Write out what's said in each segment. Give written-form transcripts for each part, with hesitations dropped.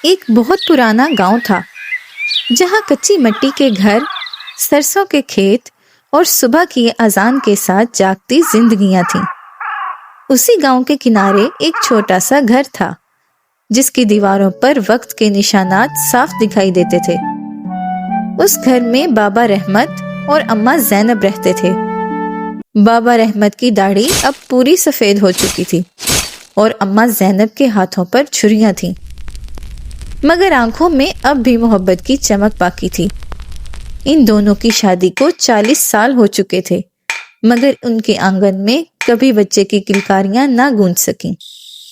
ایک بہت پرانا گاؤں تھا جہاں کچی مٹی کے گھر، سرسوں کے کھیت اور صبح کی اذان کے ساتھ جاگتی زندگیاں تھیں۔ اسی گاؤں کے کنارے ایک چھوٹا سا گھر تھا جس کی دیواروں پر وقت کے نشانات صاف دکھائی دیتے تھے۔ اس گھر میں بابا رحمت اور اماں زینب رہتے تھے۔ بابا رحمت کی داڑھی اب پوری سفید ہو چکی تھی اور اماں زینب کے ہاتھوں پر چھریاں تھیں، مگر آنکھوں میں اب بھی محبت کی چمک باقی تھی۔ ان دونوں کی شادی کو 40 سال ہو چکے تھے، مگر ان کے آنگن میں کبھی بچے کی کلکاریاں نہ گونج سکیں۔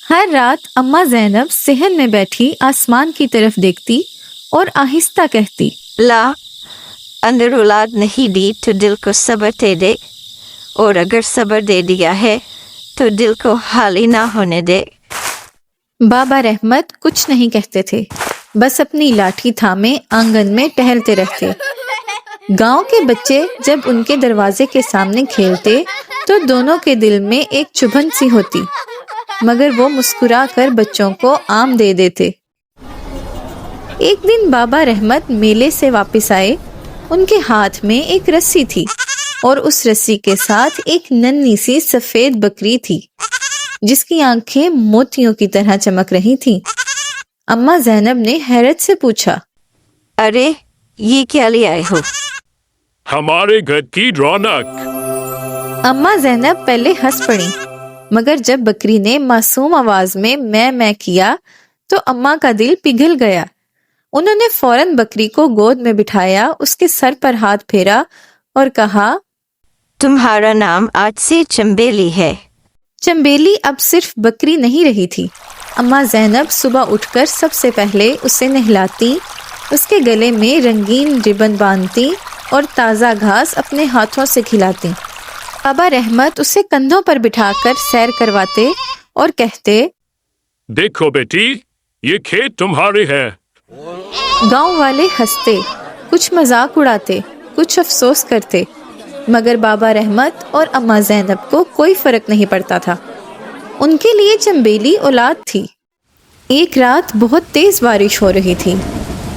ہر رات اماں زینب صحن میں بیٹھی آسمان کی طرف دیکھتی اور آہستہ کہتی، لا اندر اولاد نہیں دی تو دل کو صبر دے دے، اور اگر صبر دے دیا ہے تو دل کو خالی نہ ہونے دے۔ بابا رحمت کچھ نہیں کہتے تھے، بس اپنی لاٹھی تھامے آنگن میں ٹہلتے رہتے۔ گاؤں کے بچے جب ان کے دروازے کے سامنے کھیلتے تو دونوں کے دل میں ایک چبھن سی ہوتی، مگر وہ مسکرا کر بچوں کو آم دے دیتے۔ ایک دن بابا رحمت میلے سے واپس آئے۔ ان کے ہاتھ میں ایک رسی تھی اور اس رسی کے ساتھ ایک ننھی سی سفید بکری تھی جس کی آنکھیں موتیوں کی طرح چمک رہی تھیں۔ اماں زینب نے حیرت سے پوچھا، ارے یہ کیا لے آئے ہو؟ ہمارے گھر کی رونق۔ اماں زینب پہلے ہنس پڑی، مگر جب بکری نے معصوم آواز میں میں کیا تو اماں کا دل پگھل گیا۔ انہوں نے فوراً بکری کو گود میں بٹھایا، اس کے سر پر ہاتھ پھیرا اور کہا، تمہارا نام آج سے چنبیلی ہے۔ چنبیلی اب صرف بکری نہیں رہی تھی۔ اماں زینب صبح اٹھ کر سب سے پہلے اسے نہلاتی، اس کے گلے میں رنگین ربن باندھتی اور تازہ گھاس اپنے ہاتھوں سے کھلاتی۔ بابا رحمت اسے کندھوں پر بٹھا کر سیر کرواتے اور کہتے، دیکھو بیٹی، یہ کھیت تمہارے ہے۔ گاؤں والے ہنستے، کچھ مذاق اڑاتے، کچھ افسوس کرتے، مگر بابا رحمت اور اماں زینب کو کوئی فرق نہیں پڑتا تھا۔ ان کے لیے چنبیلی اولاد تھی۔ ایک رات بہت تیز بارش ہو رہی تھی۔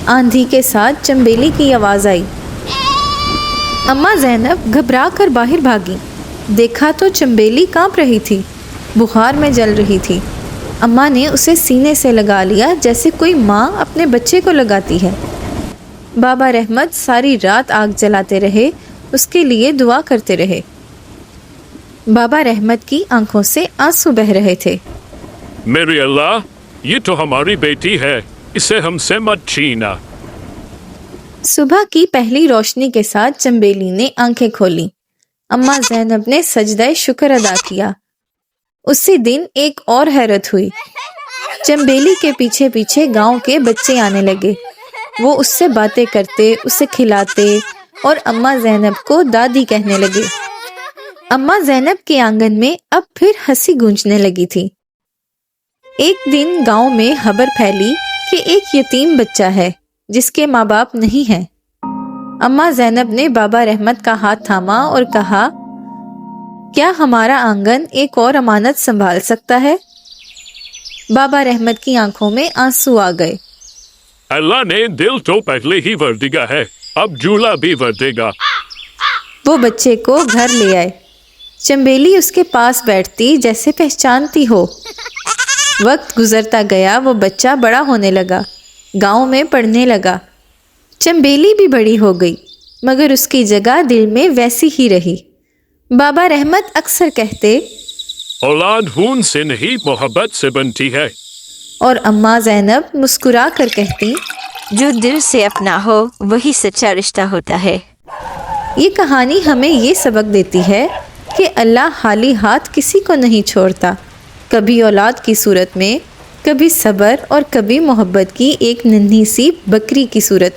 آندھی کے ساتھ چنبیلی کی آواز آئی۔ اماں زینب گھبرا کر باہر بھاگی، دیکھا تو چنبیلی کانپ رہی تھی، بخار میں جل رہی تھی۔ اماں نے اسے سینے سے لگا لیا جیسے کوئی ماں اپنے بچے کو لگاتی ہے۔ بابا رحمت ساری رات آگ جلاتے رہے، اس کے لیے دعا کرتے رہے۔ بابا رحمت کی آنکھوں سے آنسو بہہ رہے تھے۔ میرے اللہ، یہ تو ہماری بیٹی ہے، اسے ہم سے مت چھینا۔ صبح کی پہلی روشنی کے ساتھ چنبیلی نے آنکھیں کھولی۔ اماں زینب نے سجدہ شکر ادا کیا۔ اسی دن ایک اور حیرت ہوئی۔ چنبیلی کے پیچھے پیچھے گاؤں کے بچے آنے لگے۔ وہ اس سے باتیں کرتے، اسے کھلاتے اور اماں زینب کو دادی کہنے لگے۔ اماں زینب کے آنگن میں اب پھر ہنسی گونجنے لگی تھی۔ ایک دن گاؤں میں خبر پھیلی کہ ایک یتیم بچہ ہے جس کے ماں باپ نہیں ہیں۔ اماں زینب نے بابا رحمت کا ہاتھ تھاما اور کہا، کیا ہمارا آنگن ایک اور امانت سنبھال سکتا ہے؟ بابا رحمت کی آنکھوں میں آنسو آ گئے۔ اللہ نے دل تو پہلے ہی ور دیا ہے، اب جھولا بھی ور دے گا۔ وہ بچے کو گھر لے آئے۔ چنبیلی اس کے پاس بیٹھتی جیسے پہچانتی ہو۔ وقت گزرتا گیا، وہ بچہ بڑا ہونے لگا، گاؤں میں پڑھنے لگا۔ چنبیلی بھی بڑی ہو گئی، مگر اس کی جگہ دل میں ویسی ہی رہی۔ بابا رحمت اکثر کہتے، اولاد خون سے نہیں محبت سے بنتی ہے۔ اور اماں زینب مسکرا کر کہتی، جو دل سے اپنا ہو وہی سچا رشتہ ہوتا ہے۔ یہ کہانی ہمیں یہ سبق دیتی ہے کہ اللہ خالی ہاتھ کسی کو نہیں چھوڑتا، کبھی اولاد کی صورت میں، کبھی صبر اور کبھی محبت کی ایک ننھی سی بکری کی صورت میں۔